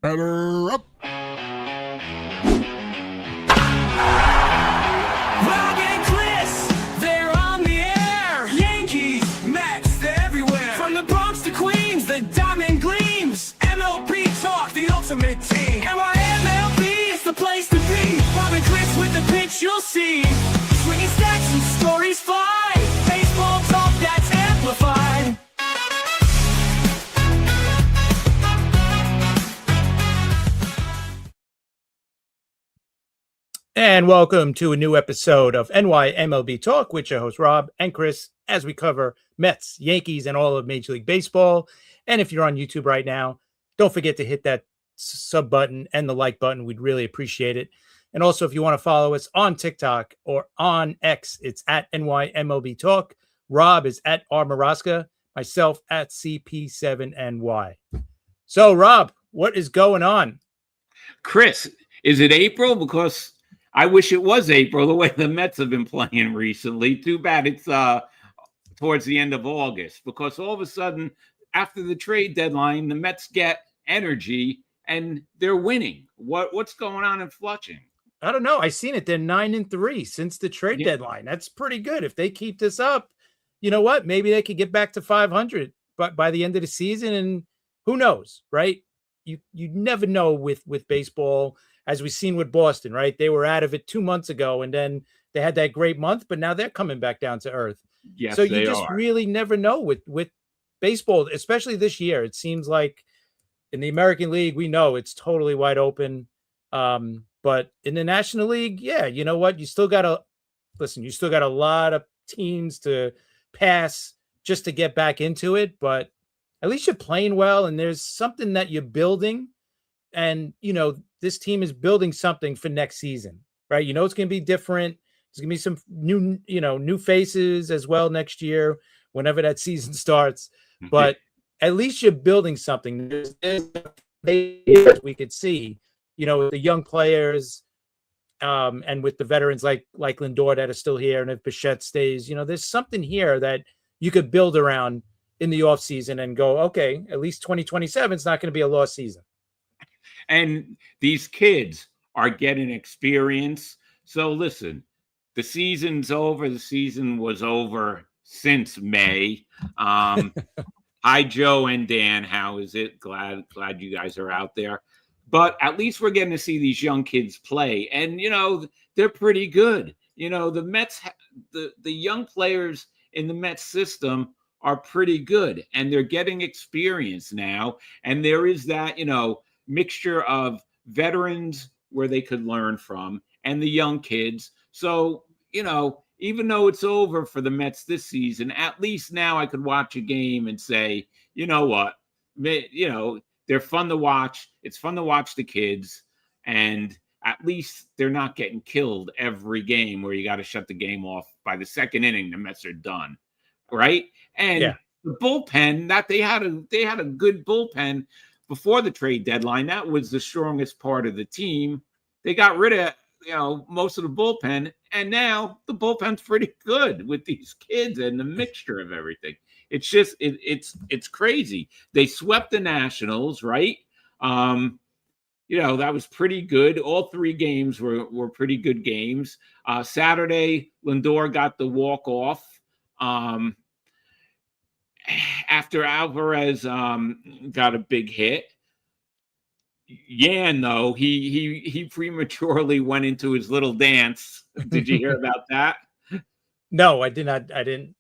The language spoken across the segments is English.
Batter up. Rob and Chris, they're on the air. Yankees, Mets, they're everywhere. From the Bronx to Queens, the diamond gleams. MLB talk, the ultimate team. MLB is the place to be. Rob and Chris with the pitch you'll see. Swinging stacks and stories fly. Baseball talk that's amplified. And welcome to a new episode of NYMLB Talk with your host Rob and Chris as we cover Mets, Yankees, and all of Major League Baseball. And if you're on YouTube right now, don't forget to hit that sub button and the like button. We'd really appreciate it. And also, if you want to follow us on TikTok or on X, it's at NYMLB Talk. Rob is at R Maraska, myself at CP7NY. So, Rob, what is going on? Chris, is it April? Because I wish it was April, the way the Mets have been playing recently. Too bad it's towards the end of August, because all of a sudden, after the trade deadline, the Mets get energy and they're winning. What's going on in Flushing? I don't know. I seen it. They're 9-3 since the trade deadline. That's pretty good. If they keep this up, you know what? Maybe they could get back to 500 but by the end of the season. And who knows, right? You never know with baseball, as we've seen with Boston, right? They were out of it 2 months ago, and then they had that great month, but now they're coming back down to earth. Yes, so you just really never know with baseball, especially this year. It seems like in the American League, we know it's totally wide open. But in the National League, yeah, you know what? You still got a lot of teams to pass just to get back into it. But at least you're playing well, and there's something that you're building. And, you know, this team is building something for next season, right? You know, it's going to be different. There's going to be some new faces as well next year, whenever that season starts. But at least you're building something. There's we could see, you know, the young players and with the veterans like Lindor that are still here. And if Bichette stays, you know, there's something here that you could build around in the offseason and go, okay, at least 2027 is not going to be a lost season. And these kids are getting experience. So listen, the season's over. The season was over since May. Hi, Joe and Dan. How is it? Glad you guys are out there. But at least we're getting to see these young kids play. And, you know, they're pretty good. You know, the Mets, the young players in the Mets system are pretty good. And they're getting experience now. And there is that, you know, mixture of veterans where they could learn from and the young kids. So, you know, even though it's over for the Mets this season, at least now I could watch a game and say, you know what, you know, they're fun to watch. It's fun to watch the kids. And at least they're not getting killed every game where you got to shut the game off by the second inning. The Mets are done. Right. And the bullpen, that they had a good bullpen before the trade deadline. That was the strongest part of the team. They got rid of, you know, most of the bullpen, and now the bullpen's pretty good with these kids and the mixture of everything. It's just it's crazy. They swept the Nationals, right? You know, that was pretty good. All three games were pretty good games. Saturday, Lindor got the walk off. After Alvarez got a big hit. Yan, though, he prematurely went into his little dance. Did you hear about that? No, I did not. I didn't.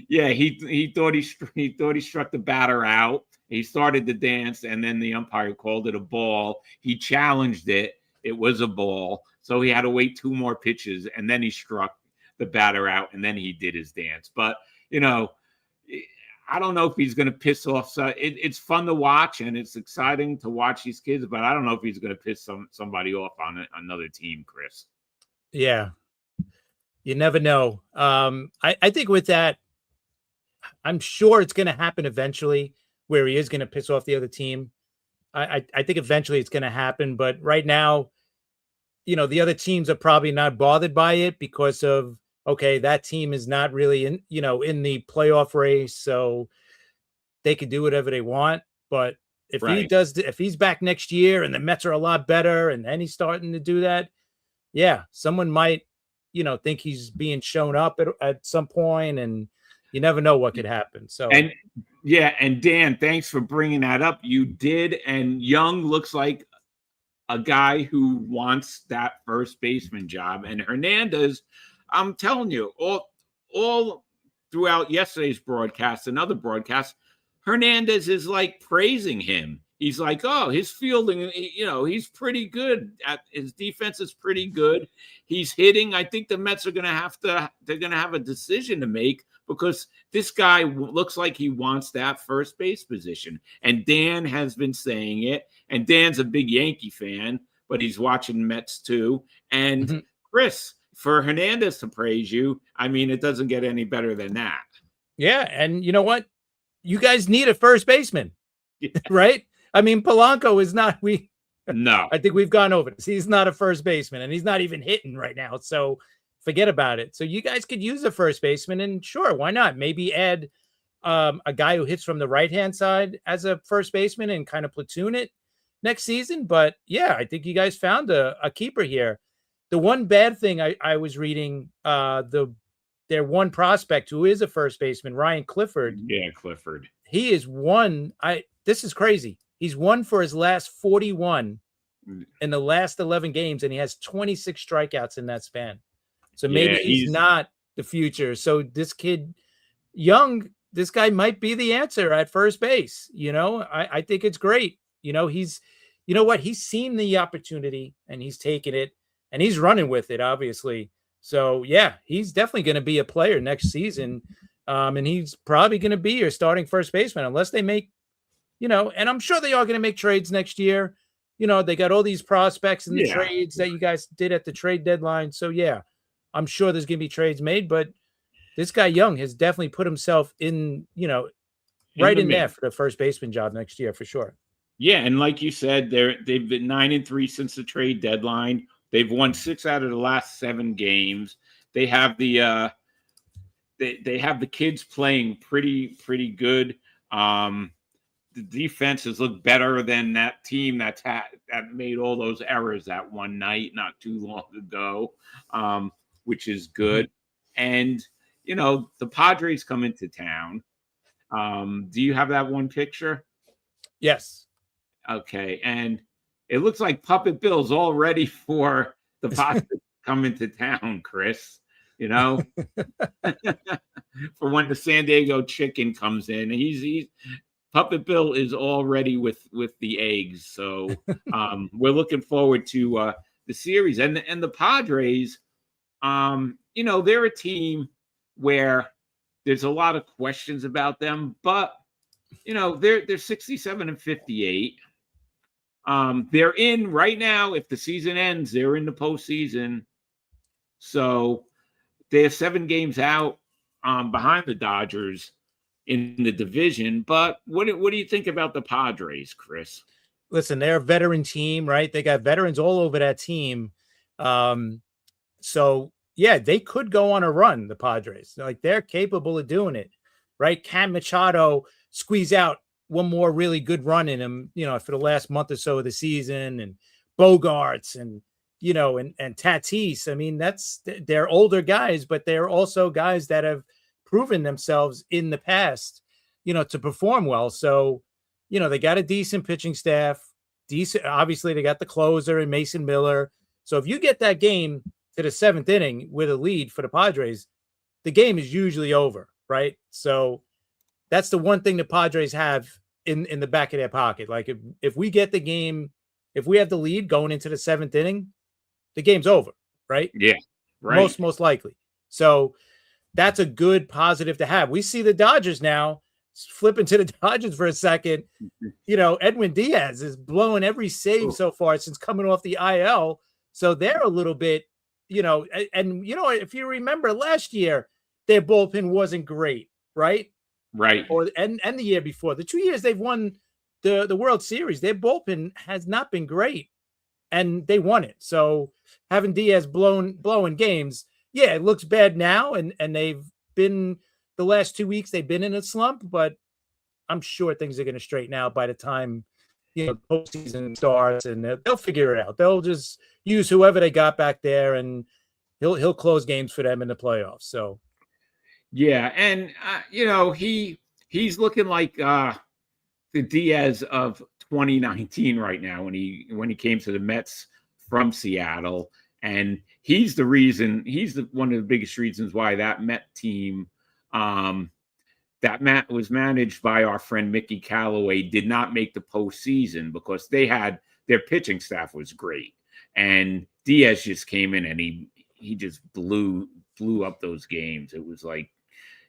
Yeah, he thought he struck the batter out. He started the dance, and then the umpire called it a ball. He challenged it. It was a ball. So he had to wait 2 more pitches, and then he struck the batter out, and then he did his dance. But, you know, I don't know if he's going to piss off. So it's fun to watch, and it's exciting to watch these kids, but I don't know if he's going to piss somebody off on another team, Chris. Yeah. You never know. I think with that, I'm sure it's going to happen eventually where he is going to piss off the other team. I think eventually it's going to happen, but right now, you know, the other teams are probably not bothered by it because of, okay, that team is not really in the playoff race, so they could do whatever they want. But if he Right. does, if he's back next year and the Mets are a lot better and then he's starting to do that, yeah, someone might, think he's being shown up at some point, and you never know what could happen. So, And yeah, and Dan, thanks for bringing that up. You did, and Young looks like a guy who wants that first baseman job. And Hernandez, I'm telling you, all throughout yesterday's broadcast and other broadcasts, Hernandez is like praising him. He's like, oh, his fielding, he's pretty good. His defense is pretty good. He's hitting. I think the Mets are going to they're going to have a decision to make, because this guy looks like he wants that first base position. And Dan has been saying it. And Dan's a big Yankee fan, but he's watching Mets too. And Chris, for Hernandez to praise you, I mean, it doesn't get any better than that. yeah. And you know what? You guys need a first baseman, Yeah. right? I mean, Polanco is not, No. I think we've gone over this. He's not a first baseman, and he's not even hitting right now. So forget about it. So you guys could use a first baseman, and sure, why not? Maybe add a guy who hits from the right-hand side as a first baseman and kind of platoon it next season. But yeah, I think you guys found a keeper here. The one bad thing I was reading, their one prospect who is a first baseman, Ryan Clifford. Yeah, Clifford. He is one. This is crazy. He's won for his last 41 in the last 11 games, and he has 26 strikeouts in that span. So maybe he's not the future. So this kid, Young, this guy might be the answer at first base. I think it's great. He's, he's seen the opportunity and he's taken it and he's running with it, obviously. So yeah, he's definitely going to be a player next season. And he's probably going to be your starting first baseman unless they make, and I'm sure they are going to make trades next year. They got all these prospects in the trades that you guys did at the trade deadline. So yeah, I'm sure there's going to be trades made, but this guy Young has definitely put himself in, right in there for the first baseman job next year for sure. Yeah, and like you said, they've been 9-3 since the trade deadline. They've won 6 out of the last 7 games. They have the they have the kids playing pretty good. The defense has looked better than that team that made all those errors that one night not too long ago, which is good. And the Padres come into town. Do you have that one picture? Yes. Okay, and it looks like Puppet Bill's all ready for the Padres to come into town, Chris. For when the San Diego Chicken comes in, he's Puppet Bill is all ready with the eggs. So we're looking forward to the series and the Padres. They're a team where there's a lot of questions about them, but they're 67-58. They're in right now. If the season ends, they're in the postseason. So they have 7 games out behind the Dodgers in the division. But what do you think about the Padres, Chris? Listen, they're a veteran team, right? They got veterans all over that team. So yeah, they could go on a run, the Padres. Like, they're capable of doing it, right? Cam Machado squeeze out one more really good run in him, for the last month or so of the season, and Bogarts and Tatis. I mean, they're older guys, but they're also guys that have proven themselves in the past, to perform well. So, they got a decent pitching staff, obviously they got the closer and Mason Miller. So if you get that game to the 7th inning with a lead for the Padres, the game is usually over, right? So that's the one thing the Padres have in the back of their pocket. Like, if we get the game, if we have the lead going into the 7th inning, the game's over, right? Yeah, right. Most likely. So that's a good positive to have. We see the Dodgers now, flipping to the Dodgers for a second. Edwin Diaz is blowing every save so far since coming off the IL. So they're a little bit, if you remember last year, their bullpen wasn't great, right? Right. And the year before, the 2 years they've won the World Series, their bullpen has not been great, and they won it. So having Diaz blowing games, yeah, it looks bad now, and they've been, the last 2 weeks they've been in a slump, but I'm sure things are going to straighten out by the time postseason starts, and they'll figure it out. They'll just use whoever they got back there, and he'll close games for them in the playoffs. So Yeah, and he's looking like the Diaz of 2019 right now when he came to the Mets from Seattle, and he's the reason. He's one of the biggest reasons why that Met team, that was managed by our friend Mickey Callaway, did not make the postseason because their pitching staff was great, and Diaz just came in and he just blew up those games. It was like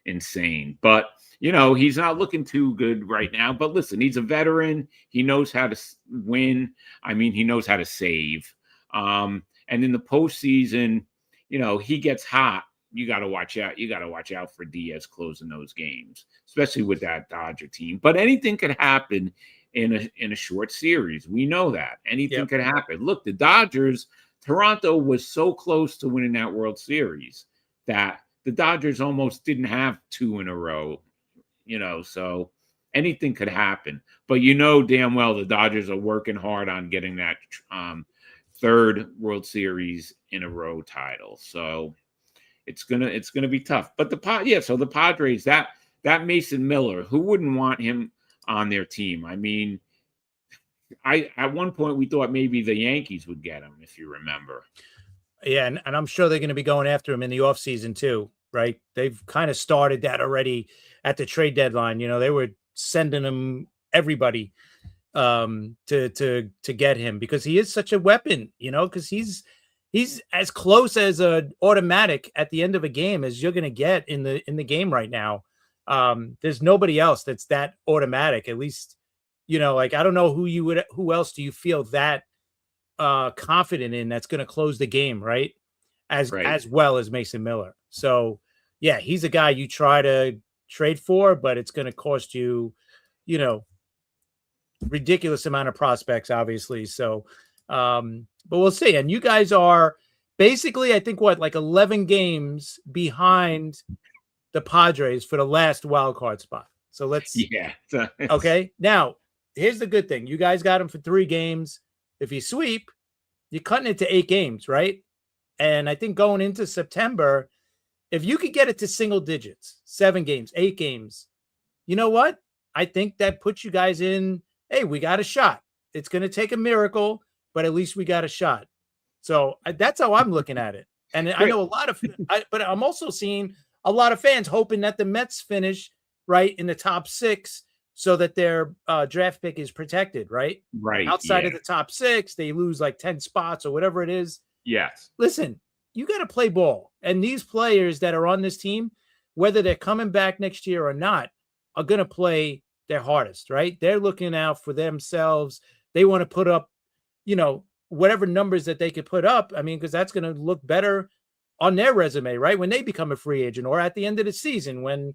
insane. But he's not looking too good right now. But listen, he's a veteran. He knows how to win. I mean, he knows how to save. And in the postseason, he gets hot. You got to watch out. You got to watch out for Diaz closing those games, especially with that Dodger team. But anything could happen in a short series. We know that anything could happen. Look, the Dodgers, Toronto was so close to winning that World Series that the Dodgers almost didn't have 2 in a row, so anything could happen. But damn well the Dodgers are working hard on getting that 3rd World Series in a row title. So it's gonna be tough. But the Padres, that Mason Miller, who wouldn't want him on their team? I mean, at one point we thought maybe the Yankees would get him, if you remember. Yeah, and I'm sure they're going to be going after him in the offseason too, right? They've kind of started that already at the trade deadline. They were sending him everybody to get him because he is such a weapon, because he's as close as an automatic at the end of a game as you're going to get in the game right now. There's nobody else that's that automatic, at least, like, I don't know who else do you feel that confident in that's going to close the game, right? As well as Mason Miller. So yeah, he's a guy you try to trade for, but it's going to cost you, ridiculous amount of prospects, obviously. So, but we'll see. And you guys are basically, I think, like 11 games behind the Padres for the last wild card spot. So let's, okay. Now, here's the good thing. You guys got him for 3 games. If you sweep, you're cutting it to 8 games, right? And I think going into September, if you could get it to single digits, 7 games, 8 games, you know what? I think that puts you guys in, hey, we got a shot. It's going to take a miracle, but at least we got a shot. So that's how I'm looking at it. And I know a lot of, but I'm also seeing a lot of fans hoping that the Mets finish right in the top 6 so that their draft pick is protected, right? Right. Outside of the top 6, they lose like 10 spots or whatever it is. Yes. Listen, you got to play ball. And these players that are on this team, whether they're coming back next year or not, are going to play their hardest, right? They're looking out for themselves. They want to put up, whatever numbers that they could put up. I mean, because that's going to look better on their resume, right? When they become a free agent or at the end of the season, when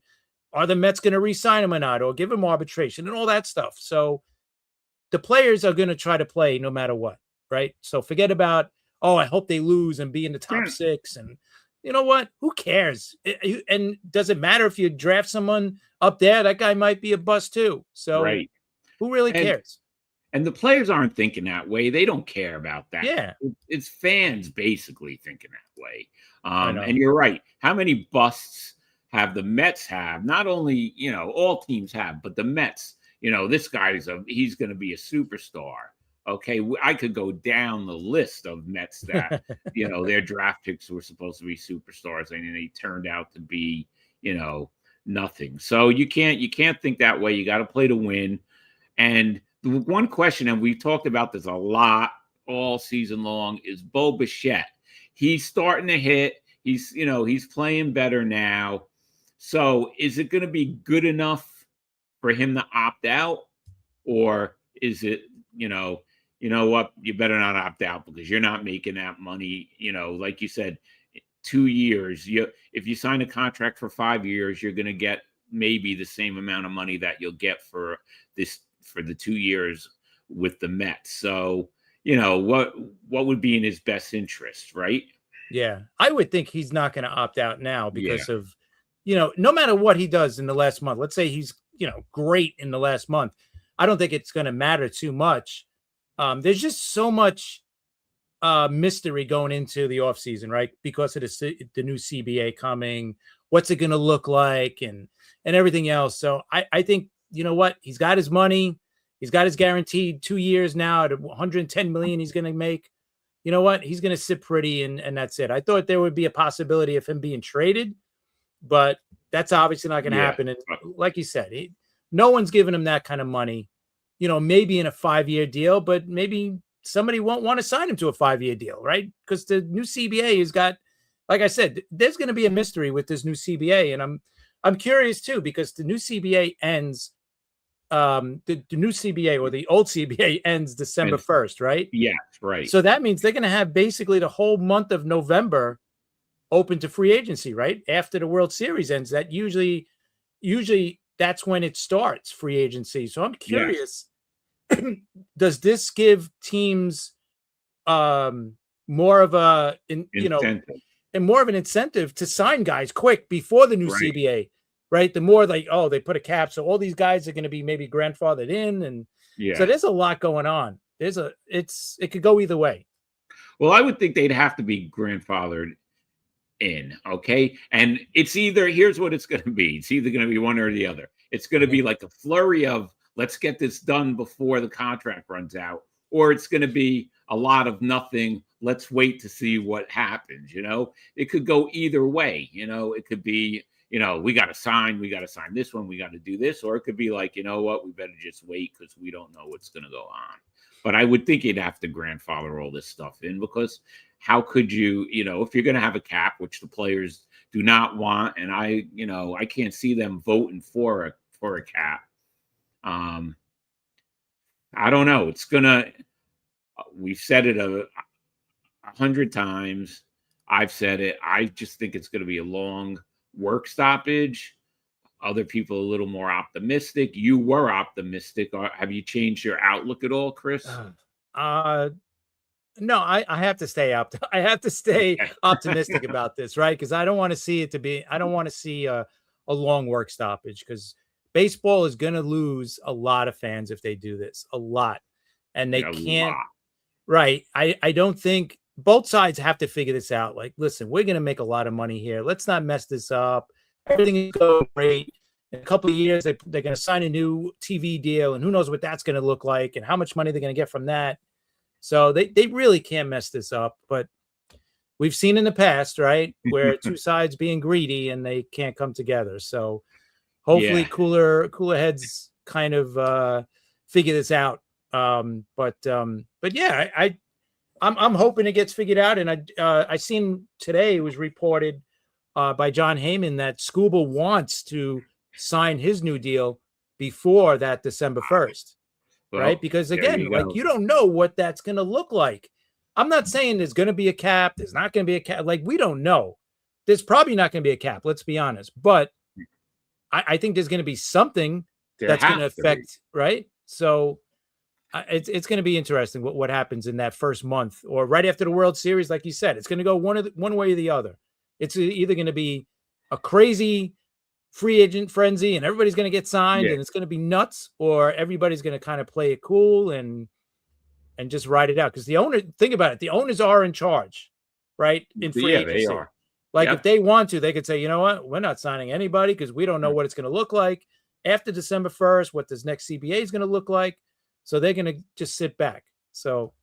are the Mets going to re-sign him or not, or give him arbitration and all that stuff. So the players are going to try to play no matter what, right? So forget about, I hope they lose and be in the top 6. And you know what? Who cares? And does it matter if you draft someone up there? That guy might be a bust too. So who really cares? And the players aren't thinking that way. They don't care about that. Yeah. It's fans basically thinking that way. And you're right. How many busts have the Mets have? Not only, all teams have, but the Mets, this guy's he's going to be a superstar. Okay. I could go down the list of Mets that, their draft picks were supposed to be superstars and they turned out to be, nothing. So you can't think that way. You got to play to win. And the one question, and we've talked about this a lot all season long, is Bo Bichette. He's starting to hit. He's playing better now. So is it going to be good enough for him to opt out? Or is it, you know what, you better not opt out because you're not making that money. Like you said, 2 years, if you sign a contract for 5 years, you're going to get maybe the same amount of money that you'll get for the 2 years with the Mets. So, what would be in his best interest, right? Yeah. I would think he's not going to opt out now because of, no matter what he does in the last month, let's say he's, great in the last month. I don't think it's going to matter too much. There's just so much mystery going into the offseason, right? Because of the new CBA coming, what's it going to look like, and everything else. So I think, you know what, he's got his money, he's got his guaranteed 2 years now at 110 million he's going to make. You know what, he's going to sit pretty, and that's it. I thought there would be a possibility of him being traded, but that's obviously not going to happen. And like you said, no one's giving him that kind of money. You know, maybe in a 5-year deal, but maybe somebody won't want to sign him to a 5-year deal, right? Because the new CBA has got, like I said, there's going to be a mystery with this new CBA, and I'm curious too, because the new CBA ends, the new CBA or the old CBA ends December 1st, right? Yes, right. So that means they're going to have basically the whole month of November open to free agency, right? After the World Series ends, that usually that's when it starts, free agency. So I'm curious, does this give teams more of a and more of an incentive to sign guys quick before the new CBA, right? The more like, oh, they put a cap, so all these guys are going to be maybe grandfathered in, and so there's a lot going on. It could go either way. Well, I would think they'd have to be grandfathered in, okay? And it's either, here's what it's going to be. It's either going to be one or the other. It's going to be like a flurry of, let's get this done before the contract runs out, or it's going to be a lot of nothing. Let's wait to see what happens. You know, it could go either way. You know, it could be, you know, we got to sign this one, we got to do this, or it could be like, you know what, we better just wait because we don't know what's going to go on. But I would think you'd have to grandfather all this stuff in, because how could you, you know, if you're going to have a cap, which the players do not want, and I can't see them voting for a cap. I don't know. It's gonna. We've said it 100 times. I've said it. I just think it's going to be a long work stoppage. Other people a little more optimistic. You were optimistic. Have you changed your outlook at all, Chris? No, I have to stay up. I have to stay optimistic about this, right? Because I don't want to see it to be. I don't want to see a long work stoppage, because baseball is going to lose a lot of fans if they do this. A lot, and they can't. Right. I don't think both sides have to figure this out. Like, listen, we're going to make a lot of money here. Let's not mess this up. Everything is going great. In a couple of years, they're going to sign a new TV deal, and who knows what that's going to look like and how much money they're going to get from that. So they really can't mess this up. But we've seen in the past, right, where two sides being greedy and they can't come together. So hopefully cooler heads kind of figure this out. But yeah, I'm hoping it gets figured out. And I seen today, it was reported by John Heyman that Scuba wants to sign his new deal before that December 1st, right? Because again, you don't know what that's going to look like. I'm not saying there's going to be a cap. There's not going to be a cap. Like, we don't know. There's probably not going to be a cap. Let's be honest. But I think there's going to be something that's going to affect, right? So it's going to be interesting what happens in that first month or right after the World Series. Like you said, it's going to go one way or the other. It's either going to be a crazy free agent frenzy and everybody's going to get signed and it's going to be nuts, or everybody's going to kind of play it cool and just ride it out. Because the owner, think about it, the owners are in charge, right? In free agency. They are. Like, if they want to, they could say, you know what, we're not signing anybody because we don't know what it's going to look like after December 1st, what this next CBA is going to look like. So they're going to just sit back. So,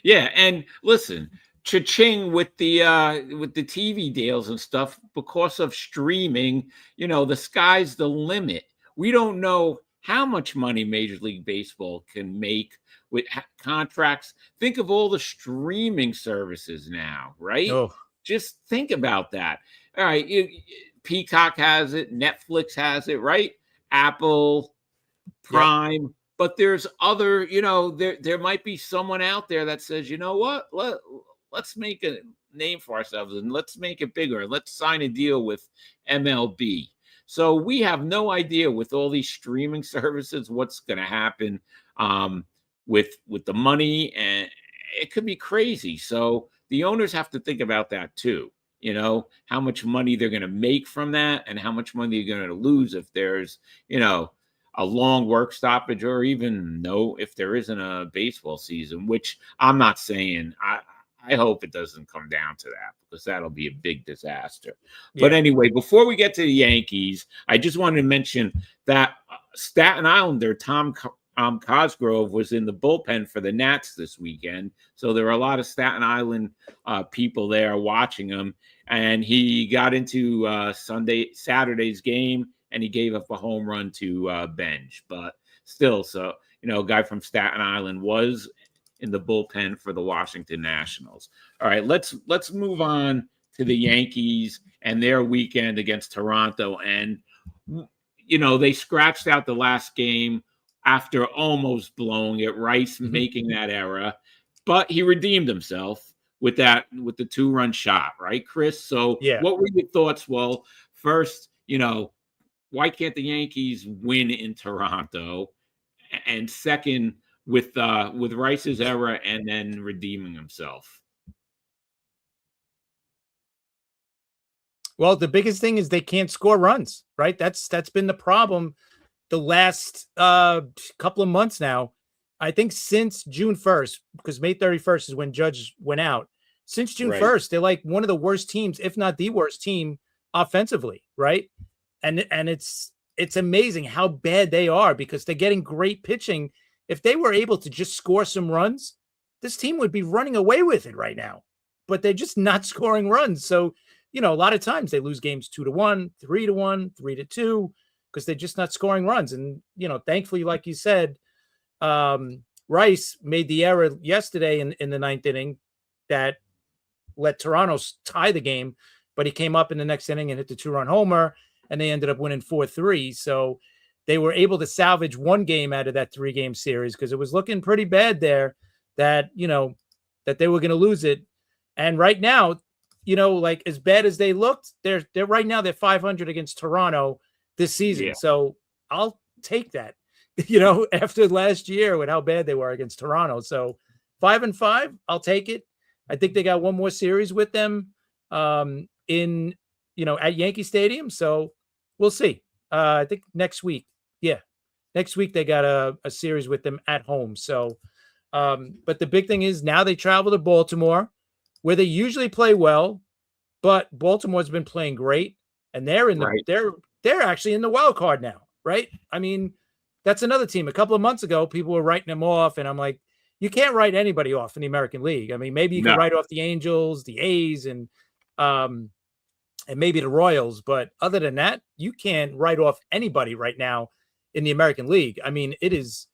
yeah. And listen, cha-ching with the TV deals and stuff, because of streaming, you know, the sky's the limit. We don't know how much money Major League Baseball can make with contracts. Think of all the streaming services now, right? Oh. Just think about that. All right. Peacock has it. Netflix has it, right? Apple, Prime. Yep. But there's other, you know, there might be someone out there that says, you know what, let's make a name for ourselves and let's make it bigger. Let's sign a deal with MLB. So we have no idea with all these streaming services what's going to happen with the money, and it could be crazy. So the owners have to think about that too. You know, how much money they're going to make from that and how much money they're going to lose if there's, you know, a long work stoppage, or even no, if there isn't a baseball season, which I'm not saying. I hope it doesn't come down to that, because that'll be a big disaster. But Yeah. anyway, before we get to the Yankees, I just wanted to mention that Staten Islander Tom Cosgrove was in the bullpen for the Nats this weekend. So there were a lot of Staten Island people there watching him. And he got into Saturday's game, and he gave up a home run to Benj. But still, so, a guy from Staten Island was in the bullpen for the Washington Nationals. All right, let's move on to the Yankees and their weekend against Toronto. And, they scratched out the last game after almost blowing it, Rice making that error, but he redeemed himself with the 2-run shot, right, Chris? So Yeah. what were your thoughts? Well, first, why can't the Yankees win in Toronto? And second, with Rice's error and then redeeming himself. Well, the biggest thing is they can't score runs, right? That's been the problem the last couple of months now. I think since June 1st, because May 31st is when Judge went out. Since June 1st, they're like one of the worst teams, if not the worst team offensively, right? And it's amazing how bad they are, because they're getting great pitching. If they were able to just score some runs, this team would be running away with it right now. But they're just not scoring runs. So, a lot of times they lose games 2-1, 3-1, 3-2, because they're just not scoring runs. And, thankfully, like you said, Rice made the error yesterday in the 9th inning that let Toronto tie the game, but he came up in the next inning and hit the 2-run homer, and they ended up winning 4-3. So they were able to salvage one game out of that 3-game series, because it was looking pretty bad there that, that they were going to lose it. And right now, like as bad as they looked, they're right now they're 500 against Toronto this season. Yeah. So I'll take that, after last year with how bad they were against Toronto. So 5-5, I'll take it. I think they got one more series with them in, at Yankee Stadium. So we'll see. I think next week. Yeah. Next week they got a series with them at home. So, but the big thing is now they travel to Baltimore, where they usually play well, but Baltimore's been playing great, and they're in the they're actually in the wild card now, right? I mean, that's another team. A couple of months ago, people were writing them off, and I'm like, you can't write anybody off in the American League. I mean, maybe you can write off the Angels, the A's, and maybe the Royals, but other than that, you can't write off anybody right now in the American League. I mean, it is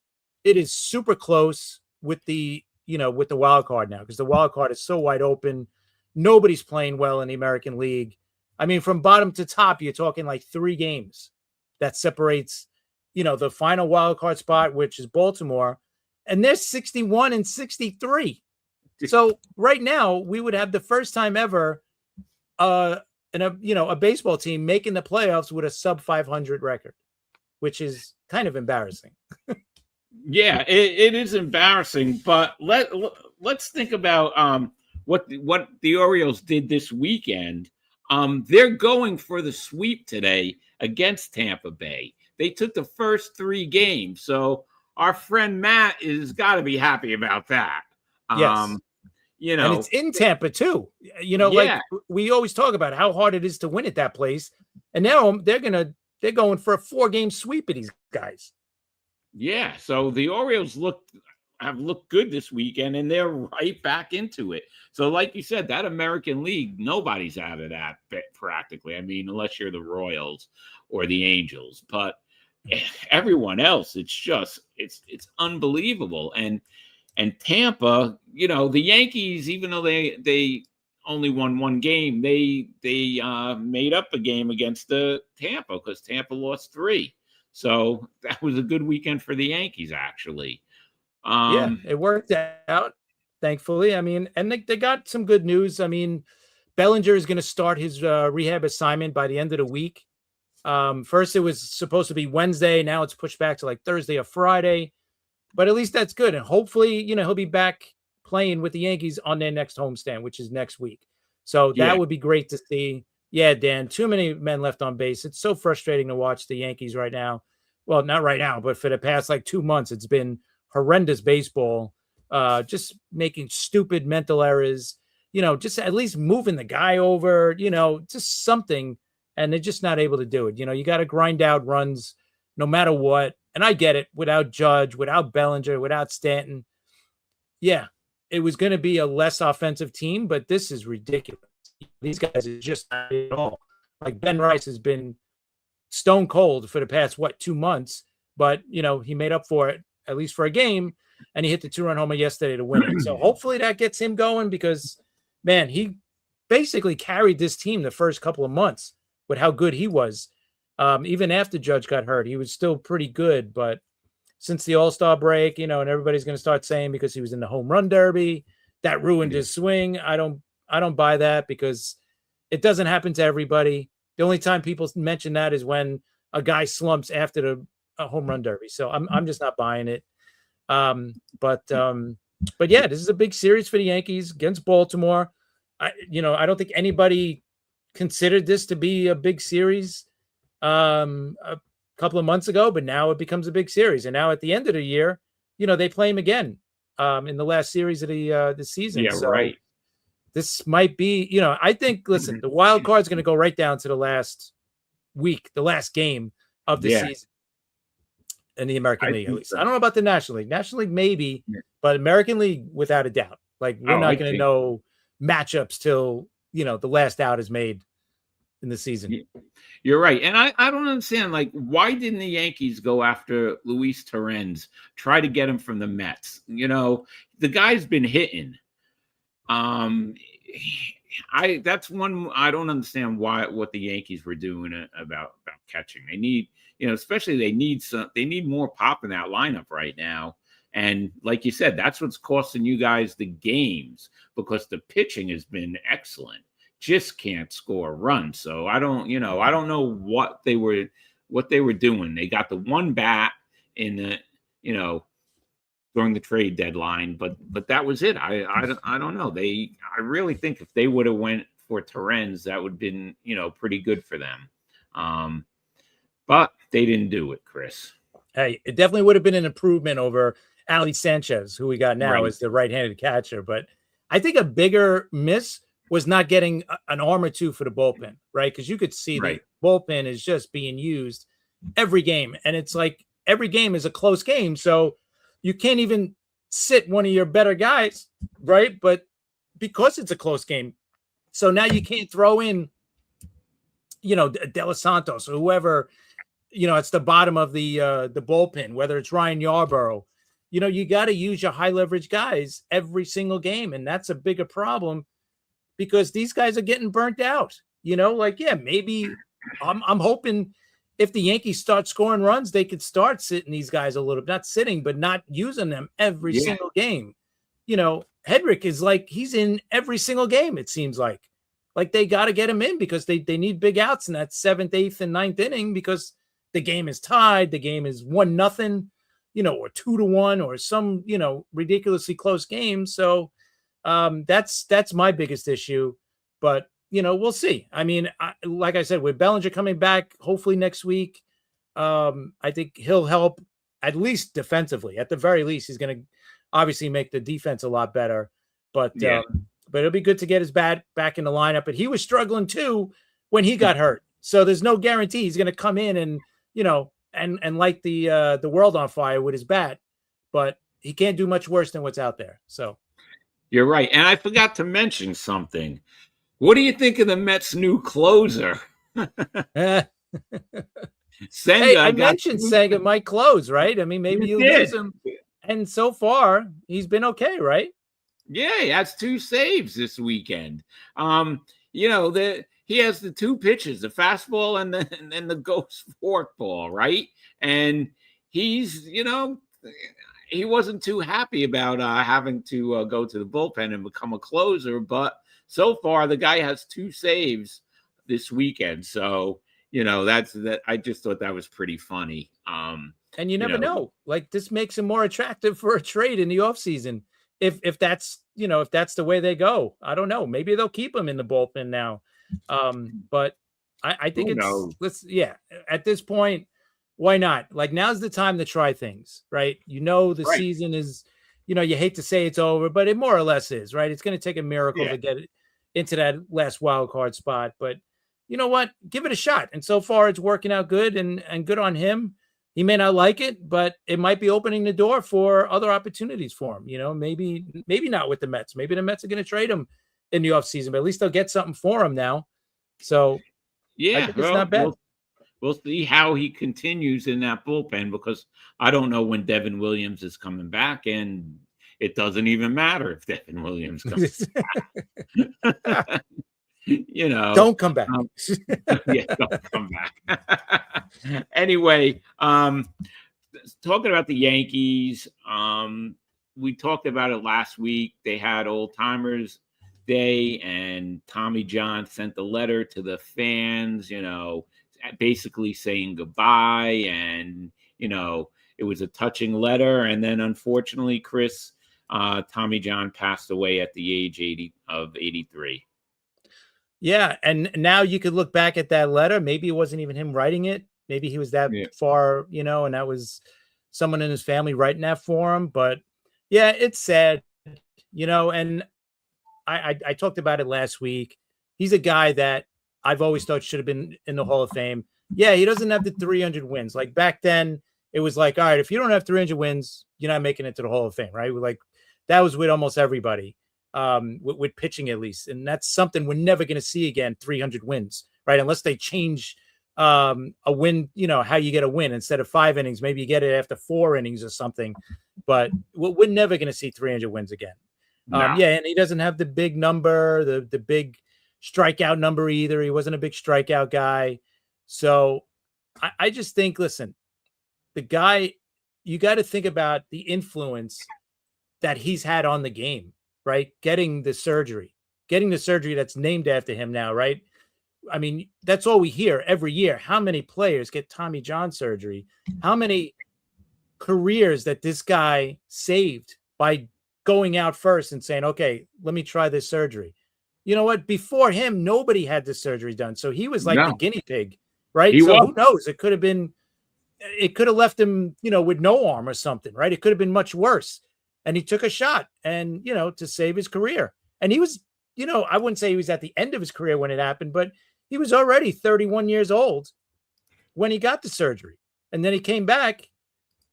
super close with the with the wild card now, because the wild card is so wide open. Nobody's playing well in the American League. I mean, from bottom to top, you're talking like 3 games that separates, the final wild card spot, which is Baltimore, and they're 61 and 63. So right now we would have the first time ever a baseball team making the playoffs with a sub 500 record, which is kind of embarrassing. Yeah, it is embarrassing, but let's think about what the Orioles did this weekend. They're going for the sweep today against Tampa Bay. They took the first 3 games, so our friend Matt is got to be happy about that. Yes. And it's in Tampa too. Like we always talk about how hard it is to win at that place, and now they're going for a 4-game sweep of these guys. Yeah, so the Orioles have looked good this weekend, and they're right back into it. So like you said, that American League, nobody's out of that practically. I mean, unless you're the Royals or the Angels, but everyone else, it's unbelievable. And Tampa, the Yankees, even though they only won 1 game, they made up a game against the Tampa, because Tampa lost 3. So that was a good weekend for the Yankees, actually. Yeah, it worked out, thankfully. I mean, and they got some good news. I mean, Bellinger is going to start his rehab assignment by the end of the week. First, it was supposed to be Wednesday. Now it's pushed back to like Thursday or Friday. But at least that's good. And hopefully, he'll be back playing with the Yankees on their next homestand, which is next week. So that would be great to see. Yeah, Dan, too many men left on base. It's so frustrating to watch the Yankees right now well, not right now, but for the past like 2 months, it's been horrendous baseball. Just making stupid mental errors, just at least moving the guy over, just something. And they're just not able to do it. You got to grind out runs no matter what. And I get it, without Judge, without Bellinger, without Stanton. Yeah, it was going to be a less offensive team, but this is ridiculous. These guys are just not at all. Like Ben Rice has been stone cold for the past 2 months, but he made up for it at least for a game, and he hit the 2-run homer yesterday to win it. So hopefully that gets him going, because man, he basically carried this team the first couple of months with how good he was. Even after Judge got hurt, he was still pretty good. But since the All-Star break, and everybody's going to start saying because he was in the home run derby, that ruined his swing. I don't buy that, because it doesn't happen to everybody. The only time people mention that is when a guy slumps after a home run derby. So I'm just not buying it. But yeah, this is a big series for the Yankees against Baltimore. I don't think anybody considered this to be a big series a couple of months ago, but now it becomes a big series. And now at the end of the year, they play him again in the last series of the season. Yeah, so right. This might be, I think, listen, the wild card is going to go right down to the last week, the last game of the season in the American League, at least. I don't know about the National League. National League, maybe, but American League, without a doubt. Like, we're not going to know matchups till, the last out is made in the season. You're right. And I don't understand, like, why didn't the Yankees go after Luis Torrens, try to get him from the Mets? The guy's been hitting. That's one I don't understand what the Yankees were doing about catching. They need, especially they need more pop in that lineup right now. And like you said, that's what's costing you guys the games, because the pitching has been excellent. Just can't score a run. So I don't know what they were doing. They got the one bat in the, during the trade deadline, but that was it. I don't know. I really think if they would have went for Torrens, that would have been, pretty good for them. But they didn't do it, Chris. Hey, it definitely would have been an improvement over Ali Sanchez, who we got now as the right-handed catcher. But I think a bigger miss was not getting an arm or two for the bullpen, right? Because you could see the bullpen is just being used every game. And it's like every game is a close game. So you can't even sit one of your better guys, right? But because it's a close game, so now you can't throw in, De Los Santos or whoever, it's the bottom of the bullpen, whether it's Ryan Yarbrough. You got to use your high leverage guys every single game, and that's a bigger problem because these guys are getting burnt out. Maybe I'm hoping if the Yankees start scoring runs, they could start sitting these guys a little, not sitting, but not using them every single game. Hedrick is like, he's in every single game. It seems like they got to get him in because they need big outs in that 7th, 8th, and 9th inning because the game is tied. The game is 1-0, or 2-1 or some, ridiculously close game. So that's my biggest issue, but we'll see. I mean, like I said, with Bellinger coming back, hopefully next week, I think he'll help at least defensively. At the very least, he's going to obviously make the defense a lot better. But it'll be good to get his bat back in the lineup. But he was struggling too when he got hurt. So there's no guarantee he's going to come in and and light the world on fire with his bat. But he can't do much worse than what's out there. So you're right. And I forgot to mention something. What do you think of the Mets' new closer? Senga. Hey, I mentioned Senga might close, right? I mean, maybe you lose him. And so far, he's been okay, right? Yeah, he has 2 saves this weekend. He has the 2 pitches, the fastball and then the ghost forkball, right? And he's, he wasn't too happy about having to go to the bullpen and become a closer, but so far the guy has 2 saves this weekend. So, that's that. I just thought that was pretty funny. And you never know. Like, this makes him more attractive for a trade in the offseason. If that's, if that's the way they go. I don't know. Maybe they'll keep him in the bullpen now. But I think at this point, why not? Like, now's the time to try things, right? The Right. season is, you hate to say it's over, but it more or less is, right? It's going to take a miracle Yeah. to get it into that last wild card spot. But you know what? Give it a shot. And so far, it's working out good, and good on him. He may not like it, but it might be opening the door for other opportunities for him. Maybe not with the Mets. Maybe the Mets are going to trade him in the offseason, but at least they'll get something for him now. So I Yeah. think it's Well, not bad. we'll see how he continues in that bullpen, because I don't know when Devin Williams is coming back, and it doesn't even matter if Devin Williams comes. You know, Don't come back. um, yeah, don't come back. Anyway, talking about the Yankees, we talked about it last week. They had Old Timers Day, and Tommy John sent a letter to the fans, basically saying goodbye. And, it was a touching letter. And then, unfortunately, Chris, Tommy John passed away at the age 83. Yeah, and now you could look back at that letter. Maybe it wasn't even him writing it. Maybe he was that Yeah. far, and that was someone in his family writing that for him. But yeah, it's sad, and I talked about it last week. He's a guy that I've always thought should have been in the Hall of Fame. Yeah, he doesn't have the 300 wins. Like back then, it was like, all right, if you don't have 300 wins, you're not making it to the Hall of Fame, right? Like that was with almost everybody, with pitching at least. And that's something we're never going to see again, 300 wins, right? Unless they change a win, how you get a win. Instead of 5 innings, maybe you get it after 4 innings or something. But we're never going to see 300 wins again. No. Yeah, and he doesn't have the big number, the big strikeout number either. He wasn't a big strikeout guy. So I just think, listen, the guy, you got to think about the influence that he's had on the game, right? Getting the surgery that's named after him now, right? I mean, that's all we hear every year. How many players get Tommy John surgery? How many careers that this guy saved by going out first and saying, okay, let me try this surgery. You know what? Before him, nobody had this surgery done. So he was like the guinea pig, right? He so was. Who knows? It could have left him, with no arm or something, right? It could have been much worse. And he took a shot and, to save his career. And he was, I wouldn't say he was at the end of his career when it happened, but he was already 31 years old when he got the surgery. And then he came back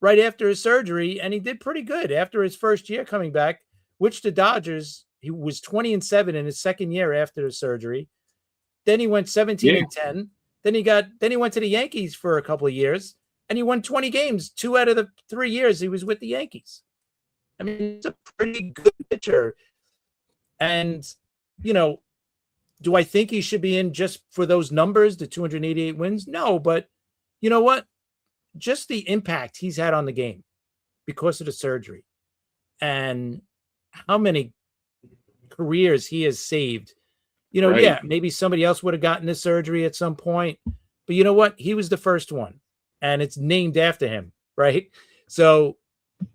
right after his surgery, and he did pretty good after his first year coming back, which the Dodgers, he was 20-7 in his second year after the surgery. Then he went 17-10. Then he went to the Yankees for a couple of years, and he won 20 games 2 out of the 3 years he was with the Yankees. I mean, he's a pretty good pitcher. And, do I think he should be in just for those numbers, the 288 wins? No, but you know what? Just the impact he's had on the game because of the surgery and how many careers he has saved. Right. Yeah, maybe somebody else would have gotten this surgery at some point, but you know what? He was the first one, and it's named after him, right? So,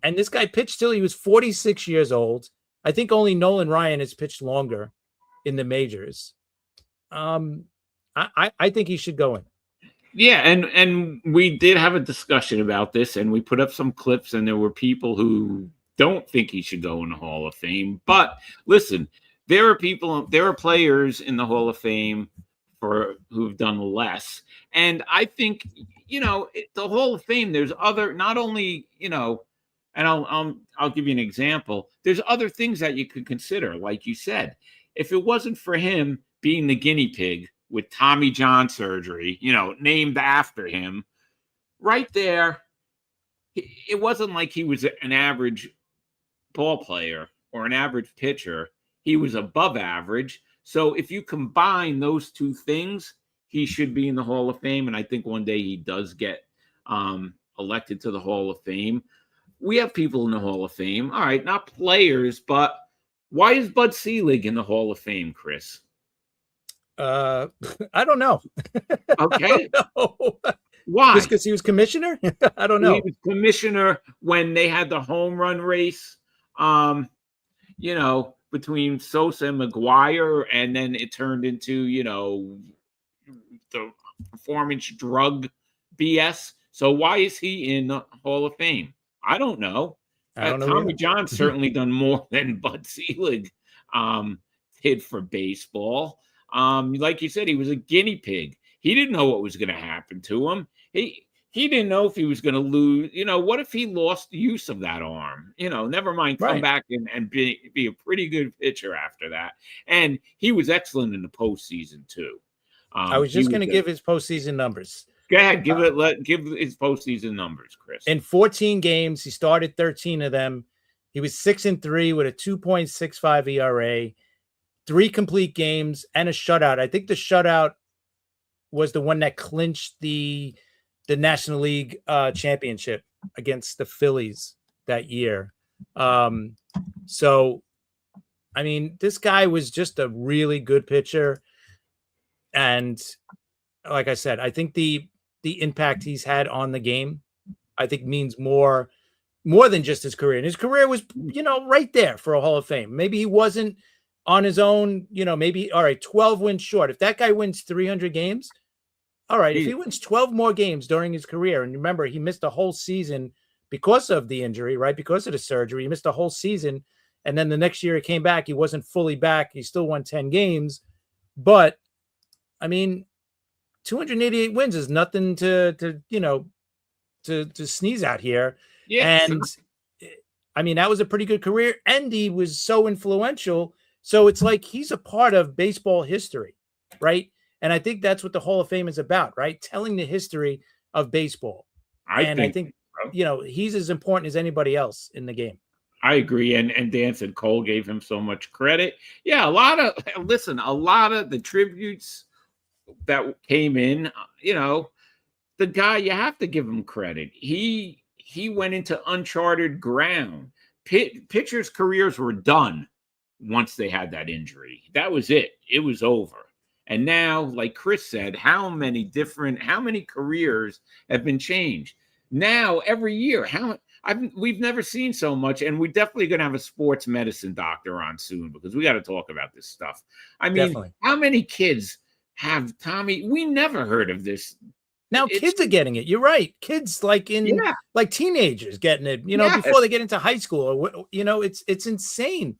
and this guy pitched till he was 46 years old. I think only Nolan Ryan has pitched longer in the majors. I think he should go in. Yeah, and we did have a discussion about this, and we put up some clips, and there were people who don't think he should go in the Hall of Fame. But listen, there are players in the Hall of Fame who've done less. And I think, the Hall of Fame, there's other, not only, and I'll give you an example. There's other things that you could consider. Like you said, if it wasn't for him being the guinea pig with Tommy John surgery, named after him, right there, it wasn't like he was an average ball player or an average pitcher. He was above average. So if you combine those two things, he should be in the Hall of Fame. And I think one day he does get elected to the Hall of Fame. We have people in the Hall of Fame. All right, not players, but why is Bud Selig in the Hall of Fame, Chris? I don't know. Okay. I don't know. Why? Just because he was commissioner? I don't know. He was commissioner when they had the home run race, between Sosa and McGuire, and then it turned into, the performance drug BS. So why is he in the Hall of Fame? I don't know. I don't know Tommy either. John's certainly done more than Bud Selig um, did for baseball. Like you said, he was a guinea pig. He didn't know what was going to happen to him. He didn't know if he was going to lose. What if he lost use of that arm? Never mind come Right. back and be a pretty good pitcher after that. And he was excellent in the postseason too. I was He just was going to give his postseason numbers. Go ahead, give his postseason numbers, Chris. In 14 games, he started 13 of them. He was 6-3 with a 2.65 ERA, 3 complete games, and a shutout. I think the shutout was the one that clinched the National League championship against the Phillies that year. So, I mean, this guy was just a really good pitcher. And like I said, I think the impact he's had on the game, I think means more than just his career. And his career was, right there for a Hall of Fame. Maybe he wasn't on his own, maybe, all right, 12 wins short. If that guy wins 300 games, all right, if he wins 12 more games during his career, and remember, he missed a whole season because of the injury, right? Because of the surgery, he missed a whole season. And then the next year he came back, he wasn't fully back. He still won 10 games. But, I mean, 288 wins is nothing to sneeze at here. Yeah, And I mean, that was a pretty good career. And he was so influential. So it's like he's a part of baseball history, right? And I think that's what the Hall of Fame is about, right? Telling the history of baseball. I think he's as important as anybody else in the game. I agree. And Dan said Cole gave him so much credit. Yeah, a lot of the tributes that came in, the guy, you have to give him credit. He went into uncharted ground. Pitchers' careers were done once they had that injury. That was it. It was over. And now, like Chris said, how many careers have been changed? Now, every year, we've never seen so much, and we're definitely going to have a sports medicine doctor on soon because we got to talk about this stuff. I mean, definitely. How many kids have Tommy? We never heard of this. Now kids are getting it. You're right. Kids like teenagers getting it, before they get into high school or, it's insane.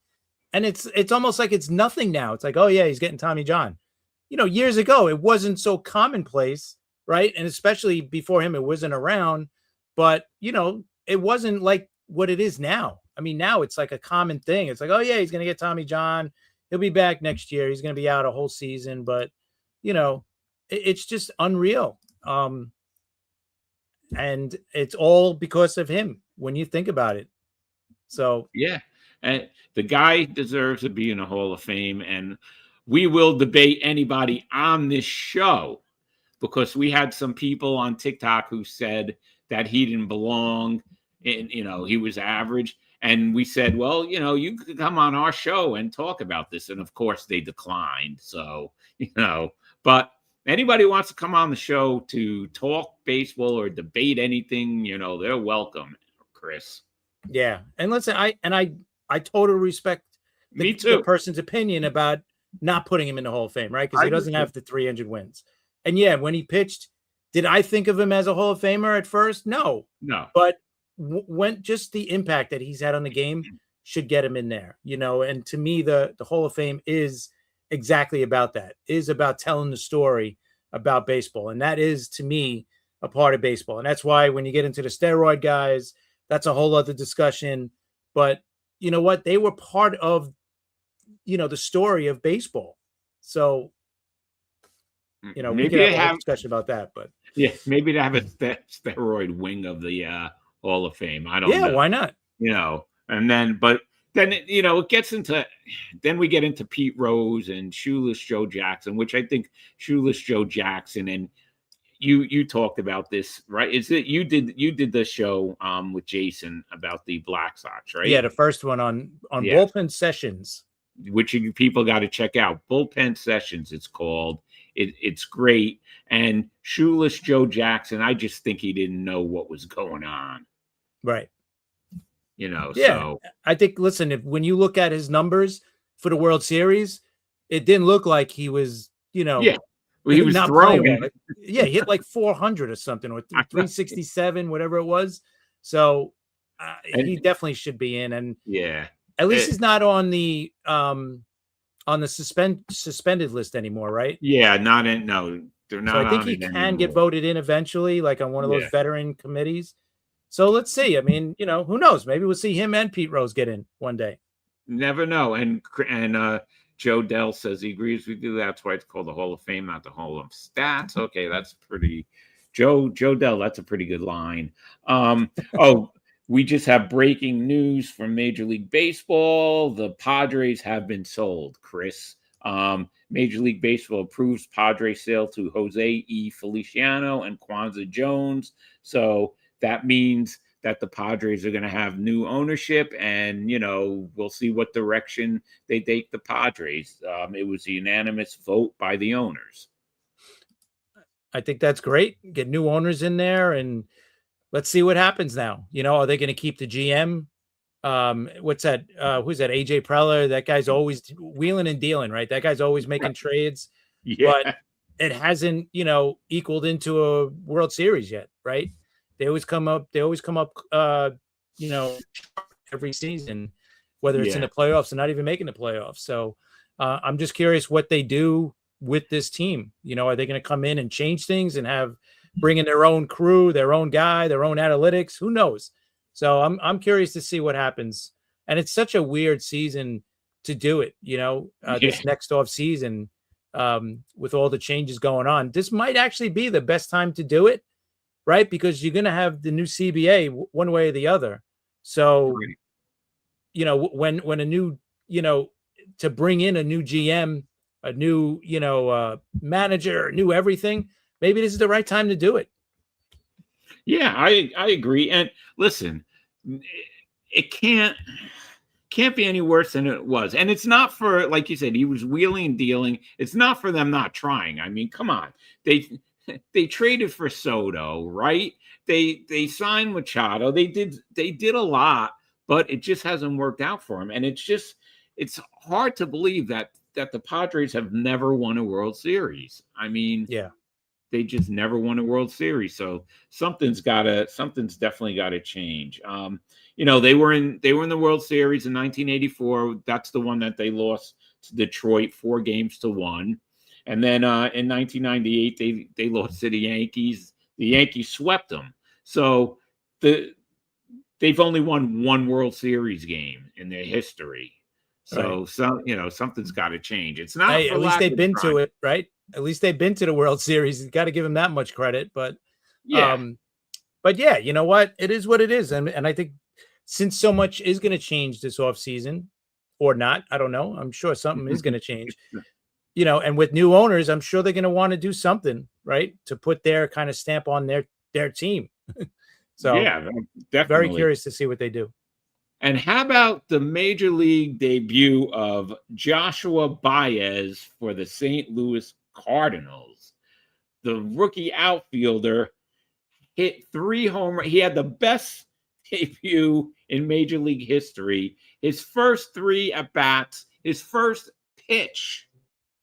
And it's almost like it's nothing now. It's like, oh yeah, he's getting Tommy John. Years ago, it wasn't so commonplace, right? And especially before him, it wasn't around, but it wasn't like what it is now. I mean, now it's like a common thing. It's like, oh yeah, he's going to get Tommy John. He'll be back next year. He's going to be out a whole season, but it's just unreal. And it's all because of him when you think about it. So yeah, and the guy deserves to be in the Hall of Fame, and we will debate anybody on this show because we had some people on TikTok who said that he didn't belong and he was average. And we said, well, you could come on our show and talk about this. And of course they declined. So, but anybody who wants to come on the show to talk baseball or debate anything, they're welcome, Chris. Yeah. And listen, I totally respect Me too. The person's opinion about not putting him in the Hall of Fame, right? Because he doesn't have the 300 wins. And yeah, when he pitched, did I think of him as a Hall of Famer at first? No. But when just the impact that he's had on the game should get him in there, and to me, the Hall of Fame is exactly about that, is about telling the story about baseball. And that is, to me, a part of baseball. And that's why when you get into the steroid guys, that's a whole other discussion. But you know what? They were part of, the story of baseball. So, maybe we could have a discussion about that, but yeah, maybe to have a steroid wing of the Hall of Fame. I don't know. Yeah, why not? And then, it gets into, then we get into Pete Rose and Shoeless Joe Jackson, which I think Shoeless Joe Jackson, and you talked about this, right? Is it you did the show with Jason about the Black Sox, right? Yeah, the first one on Bullpen Sessions, which people got to check out. Bullpen Sessions, it's called. It's great. And Shoeless Joe Jackson, I just think he didn't know what was going on. Right. Yeah. So I think, listen, when you look at his numbers for the World Series, it didn't look like he was, Well, he was not playing well. throwing. Like, yeah, he hit like 400 or something, or 367, whatever it was. So he And definitely should be in, and yeah, at least it, he's not on the suspended list anymore, right? yeah, not in. No, they're So I not think on he it can get anymore. voted in eventually, like on one of those Yeah, veteran committees. So let's see. I mean, who knows? Maybe we'll see him and Pete Rose get in one day. never know. And Joe Dell says he agrees with you. That's why it's called the Hall of Fame, not the Hall of Stats. Okay, that's pretty. Joe Dell, that's a pretty good line. Oh, we just have breaking news from Major League Baseball. The Padres have been sold, Chris. Major League Baseball approves Padres sale to Jose E. Feliciano and Kwanzaa Jones. So that means that the Padres are going to have new ownership, and we'll see what direction they take the Padres. It was a unanimous vote by the owners. I think that's great. Get new owners in there, and let's see what happens now. Are they going to keep the GM? What's that? Who's that? AJ Preller. That guy's always wheeling and dealing, right? That guy's always making trades, but Yeah, it hasn't, equaled into a World Series yet, right? They always come up, you know, every season, whether it's in yeah, the playoffs or not even making the playoffs. So I'm just curious what they do with this team. Are they going to come in and change things and bring in their own crew, their own guy, their own analytics? Who knows? So I'm curious to see what happens. And it's such a weird season to do it, yeah, this next off season, with all the changes going on. This might actually be the best time to do it, right? Because you're going to have the new CBA one way or the other. So, right. when a new, to bring in a new GM, a new, manager, new everything, maybe this is the right time to do it. Yeah, I agree. And listen, it can't be any worse than it was. And it's not for, like you said, he was wheeling and dealing. It's not for them not trying. I mean, come on. They traded for Soto, right? They signed Machado. They did a lot, but it just hasn't worked out for him. And it's hard to believe that the Padres have never won a World Series. I mean, Yeah. they just never won a World Series. So something's definitely gotta change. They were in the World Series in 1984. That's the one that they lost to Detroit 4-1. And then in 1998, they lost to the Yankees. The Yankees swept them. So they've only won one World Series game in their history. Right. So something's got to change. It's not Hey, for at least lack they've of been trying. to it, right? At least they've been to the World Series. You got to give them that much credit. Yeah. Um, but yeah, you know what? It is what it is. And I think since so much is going to change this offseason or not, I don't know. I'm sure something is going to change, and with new owners, I'm sure they're going to want to do something, right? To put their kind of stamp on their team. So Yeah, very definitely. curious to see what they do. And how about the major league debut of Joshua Baez for the St. Louis Cardinals? The rookie outfielder hit 3 home runs. He had the best debut in major league history. His first 3 at bats, his first pitch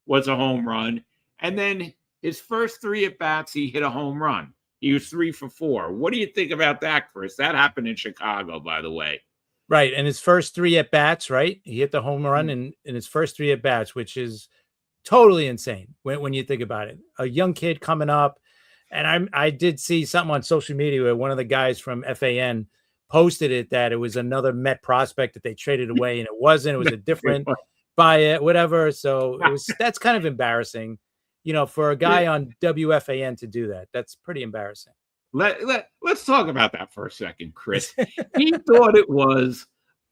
was a home run, and then his first 3 at bats, he hit a home run. He was 3 for 4. What do you think about that, Chris? That happened in Chicago, by the way. Right. And his first 3 at bats, right? He hit the home run in his first 3 at bats, which is totally insane when you think about it. A young kid coming up. And I did see something on social media where one of the guys from FAN posted it, that it was another Met prospect that they traded away, and it wasn't. It was a different buy it, whatever. So that's kind of embarrassing, for a guy on WFAN to do that. That's pretty embarrassing. Let's talk about that for a second, Chris. He thought it was,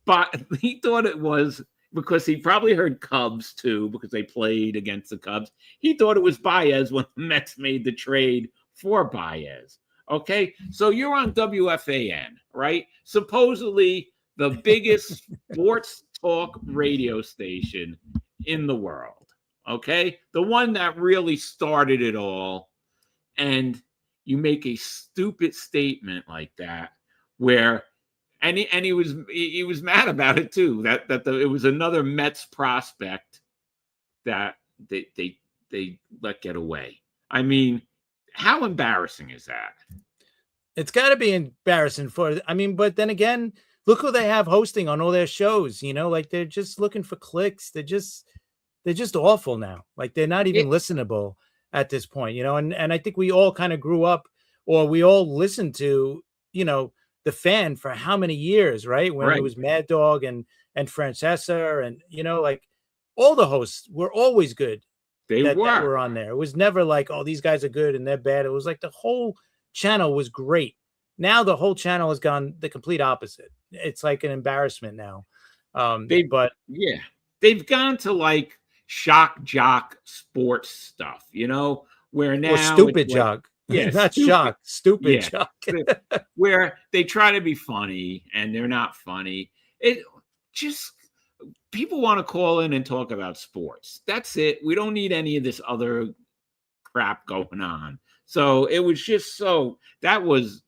but he thought it was because he probably heard Cubs too, because they played against the Cubs. He thought it was Baez when the Mets made the trade for Baez. Okay, so you're on WFAN, right? Supposedly the biggest sports talk radio station in the world. Okay, the one that really started it all, and you make a stupid statement like that, where he was mad about it too, that it was another Mets prospect that they they let get away. I mean, how embarrassing is that? It's got to be embarrassing but then again, look who they have hosting on all their shows, like they're just looking for clicks. They're just awful now. Like they're not even listenable at this point, and I think we all kind of grew up, or we all listened to, the Fan for how many years, right? When it was Mad Dog and Francesa and, like all the hosts were always good. That were on there. It was never like, oh, these guys are good and they're bad. It was like the whole channel was great. Now the whole channel has gone the complete opposite. It's like an embarrassment now. They've gone to like shock jock sports stuff, where now or stupid jock. Not shock, stupid jock. Where they try to be funny and they're not funny. It just people want to call in and talk about sports. That's it. We don't need any of this other crap going on. So it was just that was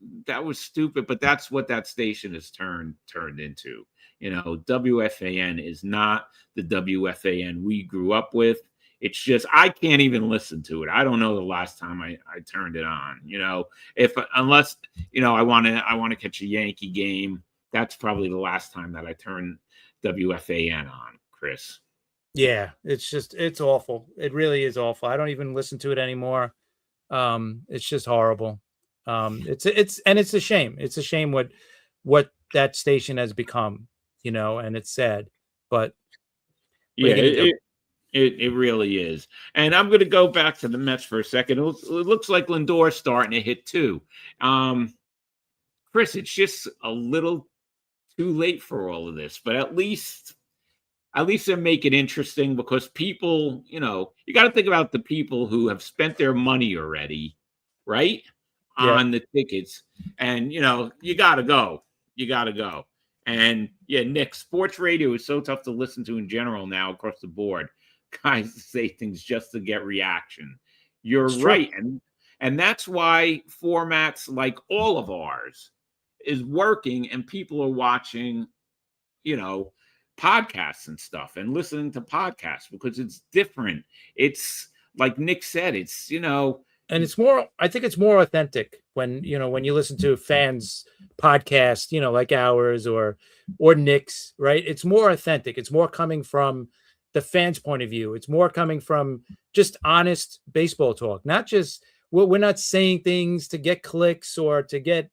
stupid, but that's what that station has turned into. WFAN is not the WFAN we grew up with. It's just I can't even listen to it. I don't know the last time I turned it on. Unless I want to catch a Yankee game. That's probably the last time that I turn WFAN on, Chris. Yeah, it's awful. It really is awful. I don't even listen to it anymore. It's just horrible. It's a shame. It's a shame what that station has become, and it's sad. But it really is. And I'm going to go back to the Mets for a second. It looks like Lindor's starting to hit too. Chris, it's just a little too late for all of this, but at least they make it interesting because people, you got to think about the people who have spent their money already, right? On the tickets. And, you got to go. And Nick, sports radio is so tough to listen to in general now across the board. Guys say things just to get reaction. You're right. And that's why formats like all of ours is working and people are watching, podcasts and stuff and listening to podcasts because it's different. It's like Nick said, it's, and it's more, I think it's more authentic when you listen to fans podcast, like ours or Nick's, right? It's more authentic. It's more coming from the fans' point of view. It's more coming from just honest baseball talk, not just we're not saying things to get clicks or to get,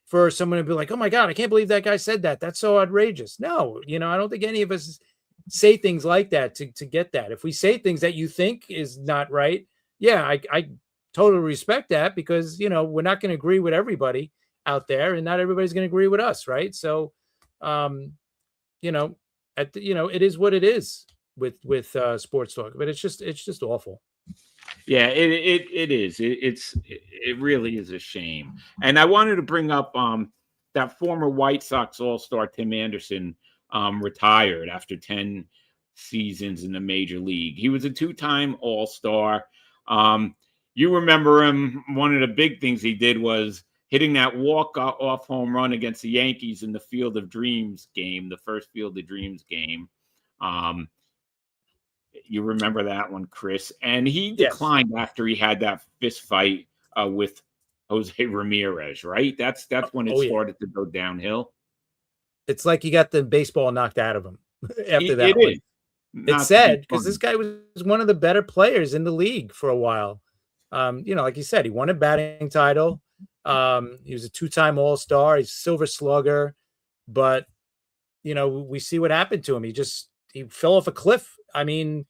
for someone to be like, oh my God, I can't believe that guy said that. That's so outrageous. No, I don't think any of us say things like that to get that. If we say things that you think is not right, I totally respect that because, we're not going to agree with everybody out there and not everybody's going to agree with us. Right. So, it is what it is with sports talk, but it's just awful. Yeah, it is. It really is a shame. And I wanted to bring up that former White Sox All-Star Tim Anderson retired after 10 seasons in the major league. He was a two-time All-Star. You remember him. One of the big things he did was hitting that walk-off home run against the Yankees in the Field of Dreams game, the first Field of Dreams game. You remember that one, Chris? And he declined after he had that fist fight with Jose Ramirez, right? That's when it started to go downhill. It's like he got the baseball knocked out of him after that one. It's sad because this guy was one of the better players in the league for a while. Like you said, he won a batting title. He was a two-time All-Star. He's a Silver Slugger. But, we see what happened to him. He fell off a cliff. I mean,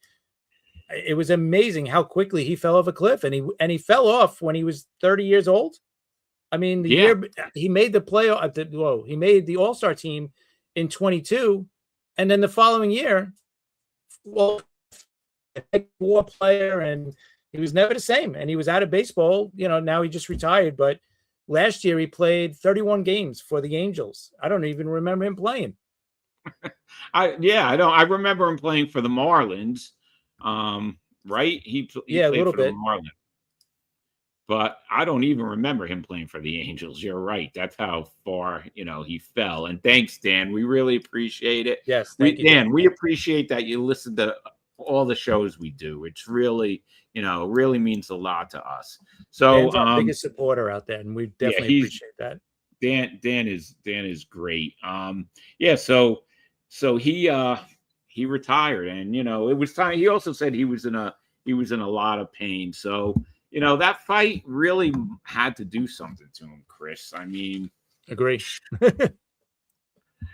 it was amazing how quickly he fell off a cliff, and he fell off when he was 30 years old. I mean, the year he made the playoff, he made the All-Star team in 22, and then the following year, war player, and he was never the same, and he was out of baseball. Now he just retired, but last year he played 31 games for the Angels. I don't even remember him playing. I don't. I remember him playing for the Marlins. Right? He played a little for bit. The Marlins. But I don't even remember him playing for the Angels. You're right. That's how far, he fell. And thanks, Dan. We really appreciate it. Yes, Dan. We appreciate that you listened to all the shows we do. It's really, really means a lot to us. So Dan's our biggest supporter out there, and we yeah, definitely appreciate that. Dan is great. Yeah, so he retired, and it was time. He also said he was in a lot of pain. So that fight really had to do something to him, Chris. I mean, Agree.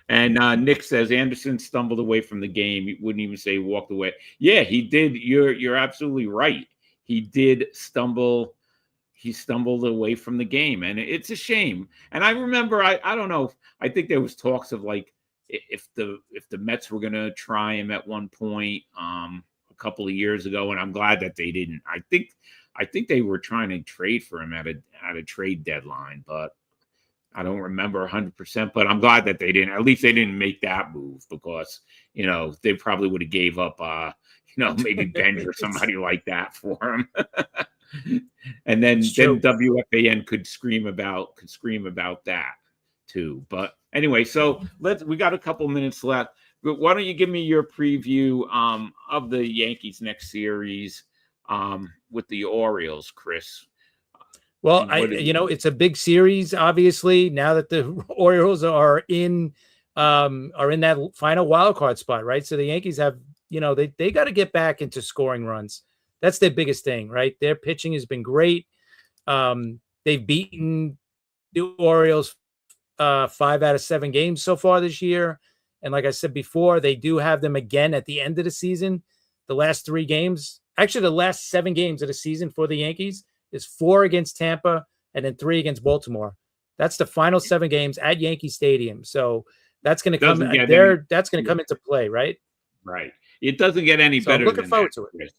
and Nick says Anderson stumbled away from the game. He wouldn't even say he walked away. Yeah, he did. You're absolutely right. He did stumble. He stumbled away from the game, and it's a shame. And I remember, I don't know. I think there was talks of like if the Mets were going to try him at one point a couple of years ago, and I'm glad that they didn't. I think they were trying to trade for him at a trade deadline, but I don't remember 100%, but I'm glad that they didn't. At least they didn't make that move because, they probably would have gave up, maybe Benj or somebody like that for him. And then WFAN could scream about that too. But anyway, so we got a couple minutes left. But why don't you give me your preview of the Yankees' next series with the Orioles, Chris? Well, it's a big series, obviously, now that the Orioles are in that final wild card spot, right? So the Yankees have, they got to get back into scoring runs. That's their biggest thing, right? Their pitching has been great. They've beaten the Orioles 5 out of 7 games so far this year. And like I said before, they do have them again at the end of the season. The last 3 games, actually the last 7 games of the season for the Yankees is 4 against Tampa and then 3 against Baltimore. That's the final 7 games at Yankee Stadium. So that's going to come there. That's going to come into play, right? Right. It doesn't get any better. I'm looking forward to it. Chris.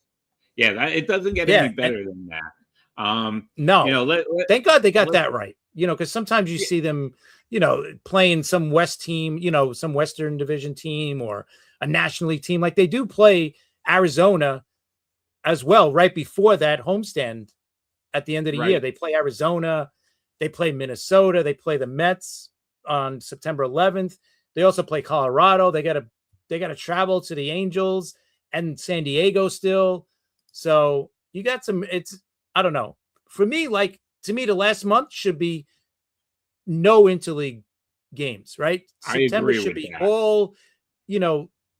Yeah, it doesn't get any better than that. No, thank God they got that right. Because sometimes you see them, playing some West team, some Western Division team or a National League team. Like they do play Arizona as well right before that homestand at the end of the year. They play Arizona, they play Minnesota, they play the Mets on September 11th. They also play Colorado. They got to travel to the Angels and San Diego still. So you got I don't know. For me, to me, the last month should be no interleague games, right? September should be all,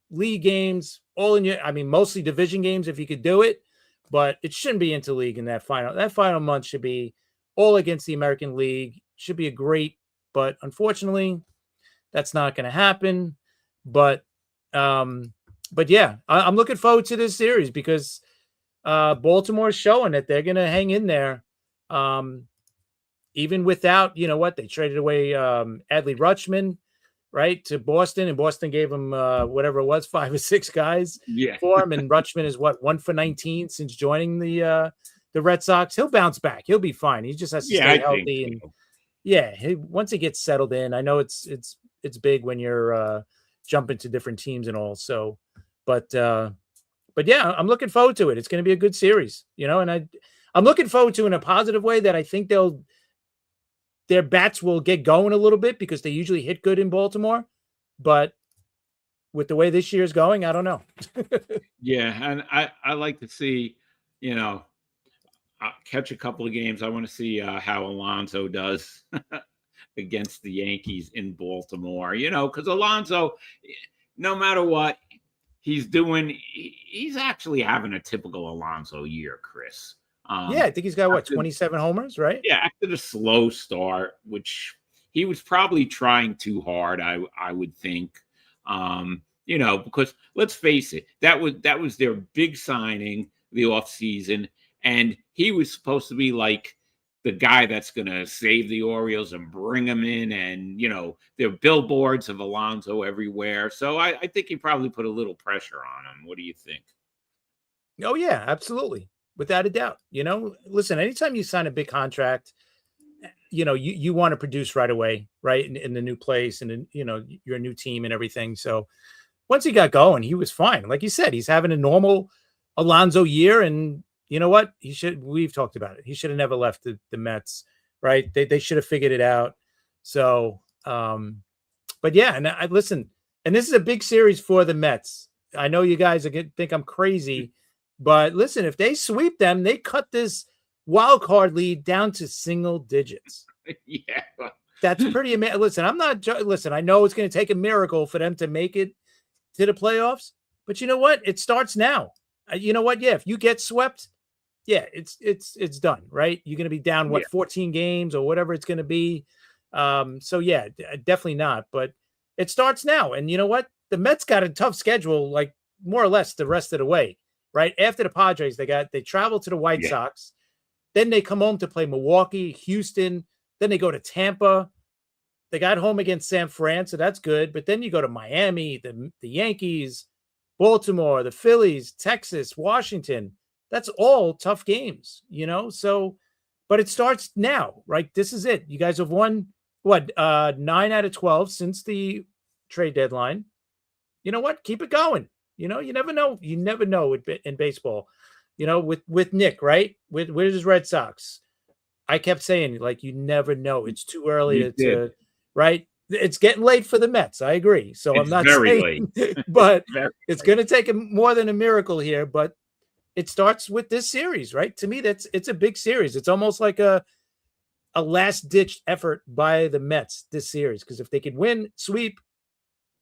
league games, all mostly division games if you could do it, but it shouldn't be interleague in that final month should be all against the American League. Should be but unfortunately that's not going to happen. But yeah, I'm looking forward to this series because Baltimore is showing that they're going to hang in there. Even without, they traded away Adley Rutschman, right, to Boston, and Boston gave him whatever it was, 5 or 6 guys for him. And Rutschman is 1 for 19 since joining the Red Sox. He'll bounce back. He'll be fine. He just has to stay healthy. And once he gets settled in, I know it's big when you're jumping to different teams and all. So, but yeah, I'm looking forward to it. It's going to be a good series, and I'm looking forward to it in a positive way that I think their bats will get going a little bit because they usually hit good in Baltimore. But with the way this year is going, I don't know. Yeah, and I like to see, catch a couple of games. I want to see how Alonso does against the Yankees in Baltimore, because Alonso, no matter what he's doing, he's actually having a typical Alonso year, Chris. I think he's got 27 homers, right? Yeah, after the slow start, which he was probably trying too hard, I would think. Because let's face it, that was their big signing, the offseason, and he was supposed to be like the guy that's going to save the Orioles and bring them in, and there are billboards of Alonso everywhere. So I think he probably put a little pressure on him. What do you think? Oh yeah, absolutely. Without a doubt. Listen, anytime you sign a big contract, you want to produce right away, right? In the new place and you're a new team and everything. So once he got going, he was fine. Like you said, he's having a normal Alonso year, and you know what? We've talked about it. He should have never left the Mets, right? They should have figured it out. So, but yeah, and listen, and this is a big series for the Mets. I know you guys are gonna think I'm crazy, but listen, if they sweep them, they cut this wild card lead down to single digits. Yeah. That's pretty amazing. Listen, listen, I know it's going to take a miracle for them to make it to the playoffs, but you know what? It starts now. You know what? Yeah, if you get swept, yeah, it's done, right? You're going to be down Yeah. 14 games or whatever it's going to be. So yeah, definitely not. But it starts now, and you know what? The Mets got a tough schedule, like more or less the rest of the way, right? After the Padres, they travel to the White Yeah. Sox, then they come home to play Milwaukee, Houston, then they go to Tampa. They got home against San Fran, so that's good. But then you go to Miami, the Yankees, Baltimore, the Phillies, Texas, Washington. That's all tough games, you know? So, but it starts now, right? This is it. You guys have won, what, 9 out of 12 since the trade deadline. You know what? Keep it going. You know, you never know. You never know in baseball. You know, with Nick, right? With his Red Sox. I kept saying, like, you never know. It's too early to right? It's getting late for the Mets. I agree. So It's I'm not very saying, late. but Very it's late. going to take more than a miracle here. But it starts with this series, right? To me, it's a big series. It's almost like a last ditch effort by the Mets this series. Because if they could win, sweep,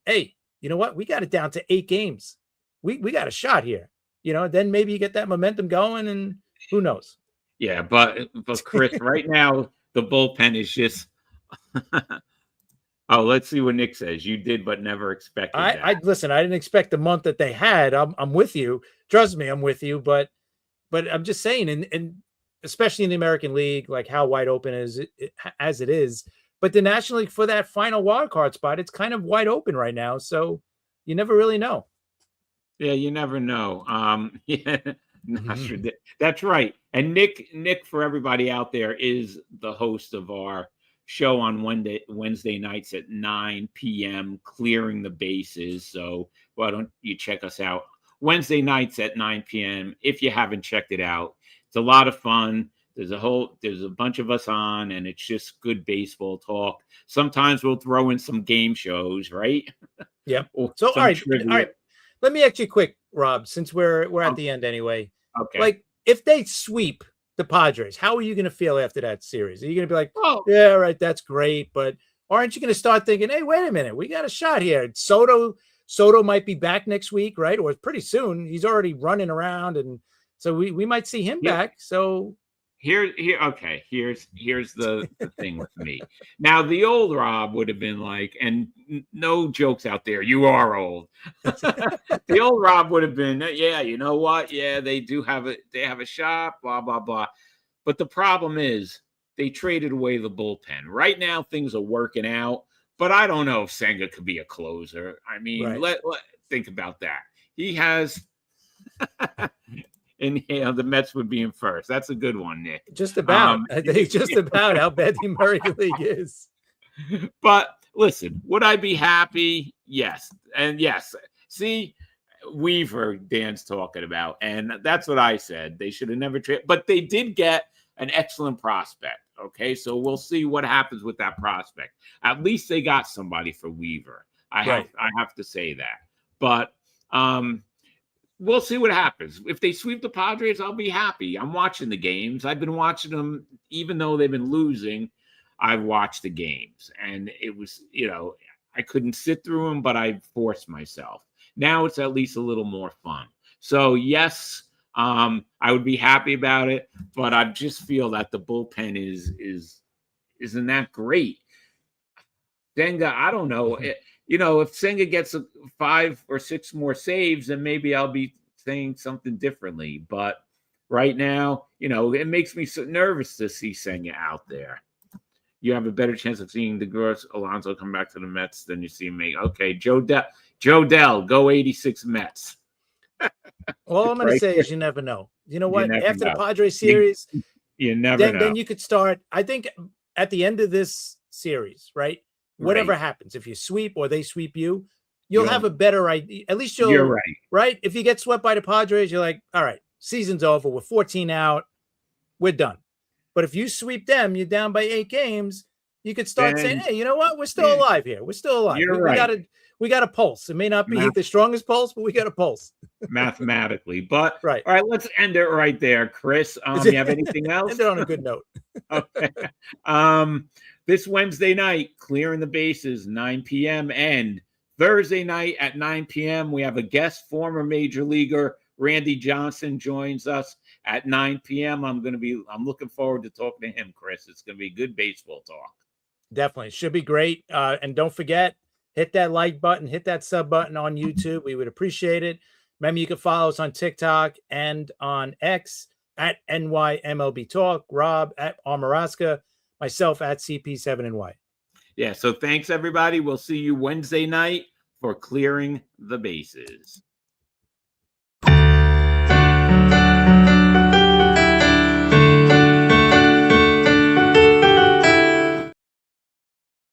hey, you know what? We got it down to 8 games. We got a shot here. You know, then maybe you get that momentum going, and who knows? Yeah, but Chris, right now the bullpen is just. Oh, let's see what Nick says. You did, but never expected that. I listen. I didn't expect the month that they had. I'm with you. Trust me, I'm with you. But I'm just saying, and especially in the American League, like how wide open as it is. But the National League for that final wild card spot, it's kind of wide open right now. So you never really know. Yeah, you never know. Yeah, that's right. And Nick, for everybody out there, is the host of our show on Wednesday nights at 9 p.m. Clearing the Bases. So why don't you check us out Wednesday nights at 9 p.m. if you haven't checked it out. It's a lot of fun. There's a bunch of us on, and it's just good baseball talk. Sometimes we'll throw in some game shows, right? Yeah. Or So some all trivia. right. Let me ask you quick, Rob, since we're at the end anyway. Okay. Like, if they sweep the Padres, how are you going to feel after that series? Are you going to be like, Oh, yeah, right, that's great, but aren't you going to start thinking, hey, wait a minute, we got a shot here? Soto might be back next week, right? Or pretty soon. He's already running around, and so we might see him back. So okay. Here's the thing with me. Now, the old Rob would have been like, and no jokes out there, you are old. The old Rob would have been, yeah, you know what? Yeah, they have a shot, blah, blah, blah. But the problem is they traded away the bullpen. Right now, things are working out, but I don't know if Senga could be a closer. I mean, right. let think about that. He has and the Mets would be in first. That's a good one, Nick. Just about. I think just about how bad the American League is. But listen, would I be happy? Yes. And yes. See, Weaver, Dan's talking about. And that's what I said. They should have never traded. But they did get an excellent prospect. Okay. So we'll see what happens with that prospect. At least they got somebody for Weaver. I have to say that. But we'll see what happens. If they sweep the Padres, I'll be happy. I'm watching the games. I've been watching them, even though they've been losing. I've watched the games, and it was, I couldn't sit through them, but I forced myself. Now it's at least a little more fun. So yes, I would be happy about it, but I just feel that the bullpen isn't that great. Senga, I don't know. If Senga gets 5 or 6 more saves, then maybe I'll be saying something differently. But right now, it makes me so nervous to see Senga out there. You have a better chance of seeing DeGrom, Alonso come back to the Mets than you see him make. Okay, Joe Dell, go 86 Mets. All I'm going to say is you never know. You know what? After the Padres series, you never know. Then you could start. I think at the end of this series, right? Whatever happens, if you sweep or they sweep you, you'll have a better idea. At least you're right. Right? If you get swept by the Padres, you're like, all right, season's over. We're 14 out. We're done. But if you sweep them, you're down by 8 games. You could start saying, hey, you know what? We're still alive here. We're still alive. we got a pulse. It may not be the strongest pulse, but we got a pulse mathematically. But right. All right, let's end it right there, Chris. You have anything else? End it on a good note. Okay. This Wednesday night, Clearing the Bases, 9 p.m. and Thursday night at 9 p.m. we have a guest, former major leaguer Randy Johnson joins us at 9 p.m. I'm looking forward to talking to him, Chris. It's going to be good baseball talk. Definitely. Should be great. And don't forget, hit that like button, hit that sub button on YouTube. We would appreciate it. Remember, you can follow us on TikTok and on X at NYMLB Talk, Rob at Armaraska, myself at CP7NY. Yeah, so thanks, everybody. We'll see you Wednesday night for Clearing the Bases.